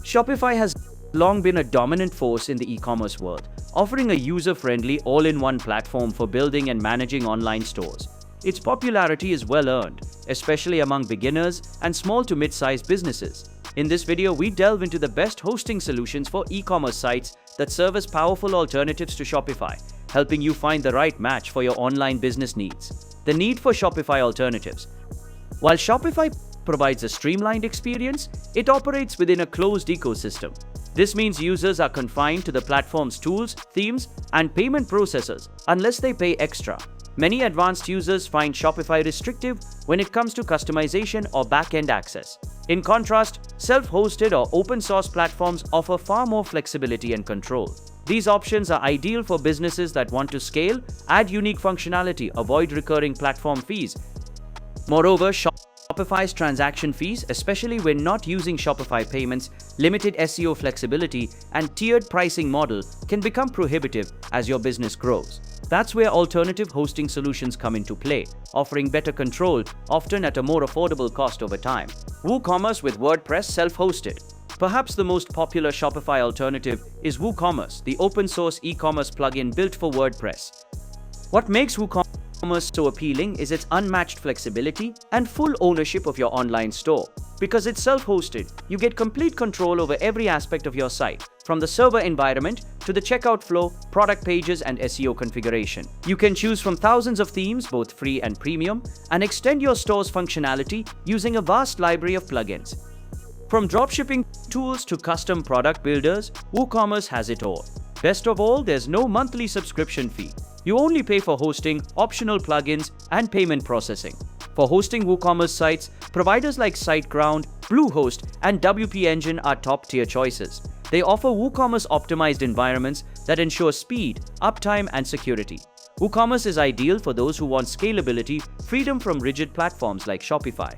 Shopify has long been a dominant force in the e-commerce world, offering a user-friendly, all-in-one platform for building and managing online stores. Its popularity is well earned, especially among beginners and small to mid-sized businesses. In this video, we delve into the best hosting solutions for e-commerce sites that serve as powerful alternatives to Shopify, helping you find the right match for your online business needs. The need for Shopify alternatives. While Shopify provides a streamlined experience, it operates within a closed ecosystem. This means users are confined to the platform's tools, themes, and payment processors unless they pay extra. Many advanced users find Shopify restrictive when it comes to customization or back-end access. In contrast, self-hosted or open-source platforms offer far more flexibility and control. These options are ideal for businesses that want to scale, add unique functionality, avoid recurring platform fees. Moreover, Shopify's transaction fees, especially when not using Shopify payments, limited SEO flexibility, and tiered pricing model can become prohibitive as your business grows. That's where alternative hosting solutions come into play, offering better control, often at a more affordable cost over time. WooCommerce with WordPress self-hosted. Perhaps the most popular Shopify alternative is WooCommerce, the open-source e-commerce plugin built for WordPress. What makes WooCommerce so appealing is its unmatched flexibility and full ownership of your online store. Because it's self-hosted, you get complete control over every aspect of your site, from the server environment to the checkout flow, product pages, and SEO configuration. You can choose from thousands of themes, both free and premium, and extend your store's functionality using a vast library of plugins. From dropshipping tools to custom product builders, WooCommerce has it all. Best of all, there's no monthly subscription fee. You only pay for hosting, optional plugins, and payment processing. For hosting WooCommerce sites, providers like SiteGround, Bluehost, and WP Engine are top-tier choices. They offer WooCommerce optimized environments that ensure speed, uptime, and security. WooCommerce is ideal for those who want scalability, freedom from rigid platforms like Shopify.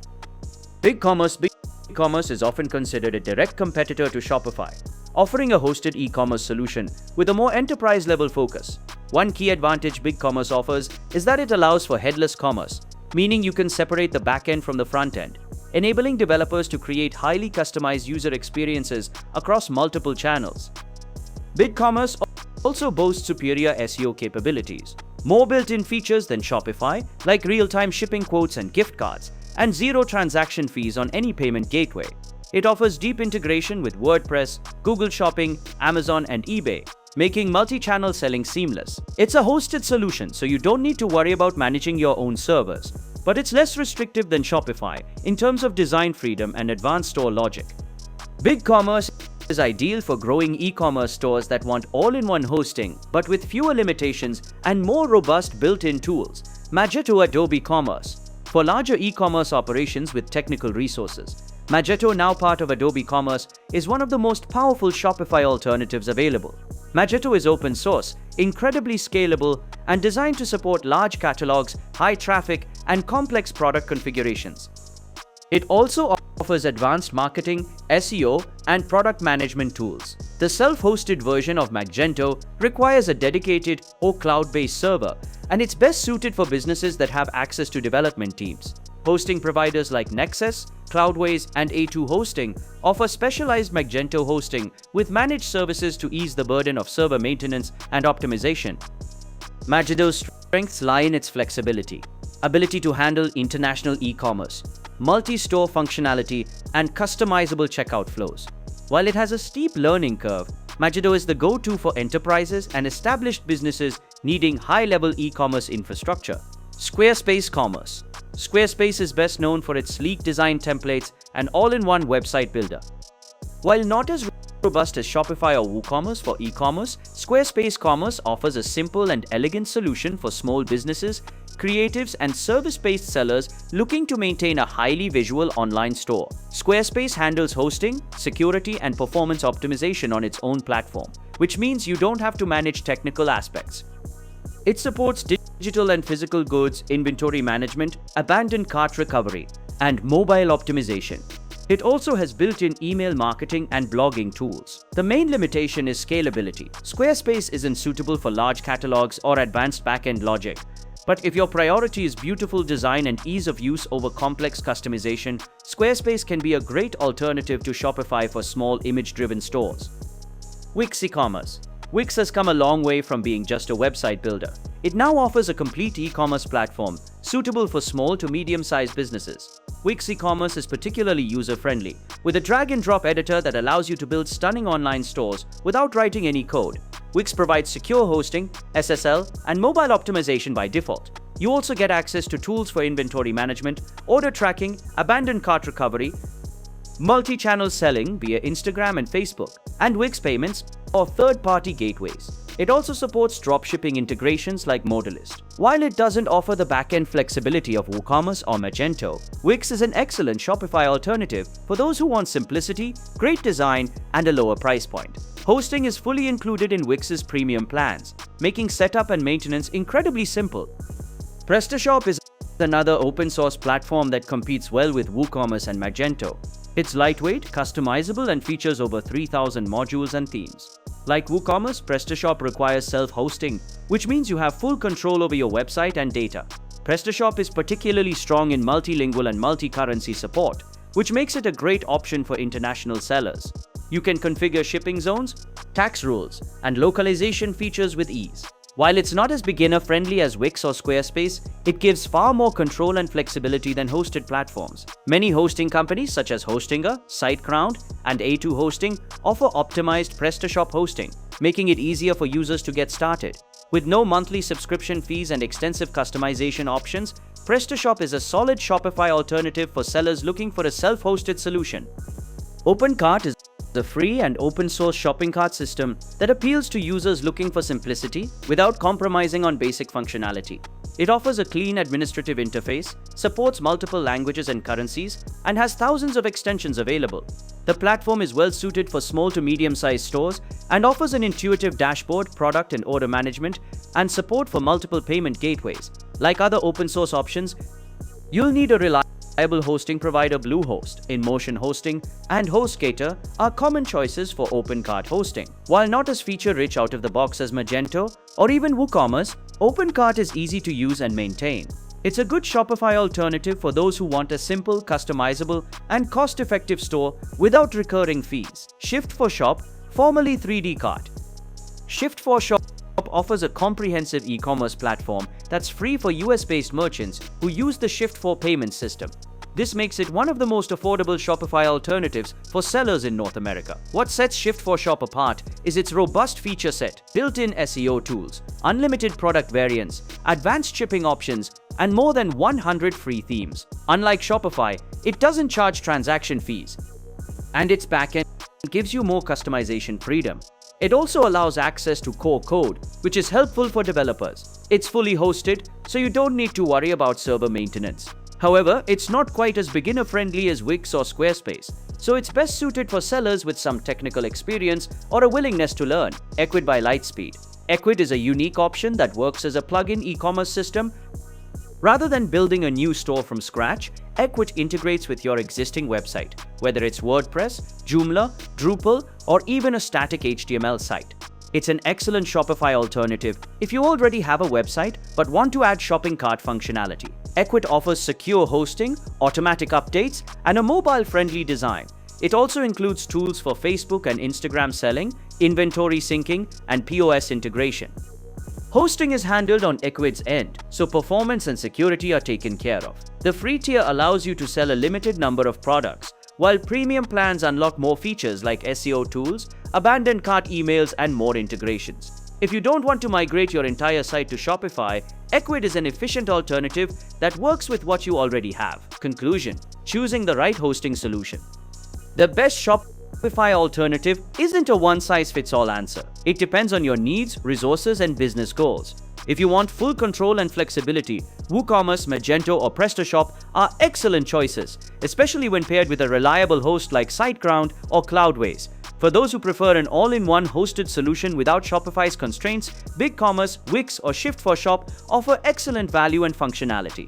BigCommerce is often considered a direct competitor to Shopify, offering a hosted e-commerce solution with a more enterprise-level focus. One key advantage BigCommerce offers is that it allows for headless commerce, meaning you can separate the back-end from the front-end, enabling developers to create highly customized user experiences across multiple channels. BigCommerce also boasts superior SEO capabilities, more built-in features than Shopify, like real-time shipping quotes and gift cards, and zero transaction fees on any payment gateway. It offers deep integration with WordPress, Google Shopping, Amazon, and eBay, making multi-channel selling seamless. It's a hosted solution, so you don't need to worry about managing your own servers. But it's less restrictive than Shopify in terms of design freedom and advanced store logic. BigCommerce is ideal for growing e-commerce stores that want all-in-one hosting, but with fewer limitations and more robust built-in tools. Magento Adobe Commerce. For larger e-commerce operations with technical resources, Magento, now part of Adobe Commerce, is one of the most powerful Shopify alternatives available. Magento is open source, incredibly scalable, and designed to support large catalogs, high traffic, and complex product configurations. It also offers advanced marketing, SEO, and product management tools. The self-hosted version of Magento requires a dedicated or cloud-based server, and it's best suited for businesses that have access to development teams. Hosting providers like Nexus, Cloudways, and A2 Hosting offer specialized Magento hosting with managed services to ease the burden of server maintenance and optimization. Magento's strengths lie in its flexibility, ability to handle international e-commerce, multi-store functionality, and customizable checkout flows. While it has a steep learning curve, Magento is the go-to for enterprises and established businesses needing high-level e-commerce infrastructure. Squarespace Commerce. Squarespace is best known for its sleek design templates and all-in-one website builder. While not as robust as Shopify or WooCommerce for e-commerce, Squarespace Commerce offers a simple and elegant solution for small businesses, creatives, and service-based sellers looking to maintain a highly visual online store. Squarespace handles hosting, security, and performance optimization on its own platform, which means you don't have to manage technical aspects. It supports digital and physical goods, inventory management, abandoned cart recovery, and mobile optimization. It also has built-in email marketing and blogging tools. The main limitation is scalability. Squarespace isn't suitable for large catalogs or advanced back-end logic. But if your priority is beautiful design and ease of use over complex customization, Squarespace can be a great alternative to Shopify for small image-driven stores. Wix e-commerce. Wix has come a long way from being just a website builder. It now offers a complete e-commerce platform suitable for small to medium-sized businesses. Wix e-commerce is particularly user-friendly, with a drag-and-drop editor that allows you to build stunning online stores without writing any code. Wix provides secure hosting, SSL, and mobile optimization by default. You also get access to tools for inventory management, order tracking, abandoned cart recovery, multi-channel selling via Instagram and Facebook, and Wix payments or third-party gateways. It also supports dropshipping integrations like Modalist. While it doesn't offer the back-end flexibility of WooCommerce or Magento, Wix is an excellent Shopify alternative for those who want simplicity, great design, and a lower price point. Hosting is fully included in Wix's premium plans, making setup and maintenance incredibly simple. PrestaShop is another open-source platform that competes well with WooCommerce and Magento. It's lightweight, customizable, and features over 3,000 modules and themes. Like WooCommerce, PrestaShop requires self-hosting, which means you have full control over your website and data. PrestaShop is particularly strong in multilingual and multi-currency support, which makes it a great option for international sellers. You can configure shipping zones, tax rules, and localization features with ease. While it's not as beginner-friendly as Wix or Squarespace, it gives far more control and flexibility than hosted platforms. Many hosting companies such as Hostinger, SiteGround, and A2 Hosting offer optimized PrestaShop hosting, making it easier for users to get started. With no monthly subscription fees and extensive customization options, PrestaShop is a solid Shopify alternative for sellers looking for a self-hosted solution. OpenCart is a free and open-source shopping cart system that appeals to users looking for simplicity without compromising on basic functionality. It offers a clean administrative interface, supports multiple languages and currencies, and has thousands of extensions available. The platform is well suited for small to medium-sized stores and offers an intuitive dashboard, product and order management, and support for multiple payment gateways. Like other open-source options, you'll need a reliable hosting provider. Bluehost, InMotion Hosting, and HostGator are common choices for OpenCart hosting. While not as feature-rich out of the box as Magento or even WooCommerce, OpenCart is easy to use and maintain. It's a good Shopify alternative for those who want a simple, customizable, and cost-effective store without recurring fees. Shift4Shop, formerly 3D Cart. Shift4Shop offers a comprehensive e-commerce platform that's free for US-based merchants who use the Shift4 payment system. This makes it one of the most affordable Shopify alternatives for sellers in North America. What sets Shift4Shop apart is its robust feature set, built-in SEO tools, unlimited product variants, advanced shipping options, and more than 100 free themes. Unlike Shopify, it doesn't charge transaction fees, and its backend gives you more customization freedom. It also allows access to core code, which is helpful for developers. It's fully hosted, so you don't need to worry about server maintenance. However, it's not quite as beginner-friendly as Wix or Squarespace, so it's best suited for sellers with some technical experience or a willingness to learn. Ecwid by Lightspeed. Ecwid is a unique option that works as a plug-in e-commerce system. Rather than building a new store from scratch, Ecwid integrates with your existing website, whether it's WordPress, Joomla, Drupal, or even a static HTML site. It's an excellent Shopify alternative if you already have a website but want to add shopping cart functionality. Ecwid offers secure hosting, automatic updates, and a mobile-friendly design. It also includes tools for Facebook and Instagram selling, inventory syncing, and POS integration. Hosting is handled on Ecwid's end, so performance and security are taken care of. The free tier allows you to sell a limited number of products, while premium plans unlock more features like SEO tools, abandoned cart emails, and more integrations. If you don't want to migrate your entire site to Shopify, Ecwid is an efficient alternative that works with what you already have. Conclusion: choosing the right hosting solution. The best Shopify alternative isn't a one-size-fits-all answer. It depends on your needs, resources, and business goals. If you want full control and flexibility, WooCommerce, Magento, or PrestaShop are excellent choices, especially when paired with a reliable host like SiteGround or Cloudways. For those who prefer an all-in-one hosted solution without Shopify's constraints, BigCommerce, Wix, or Shift4Shop offer excellent value and functionality.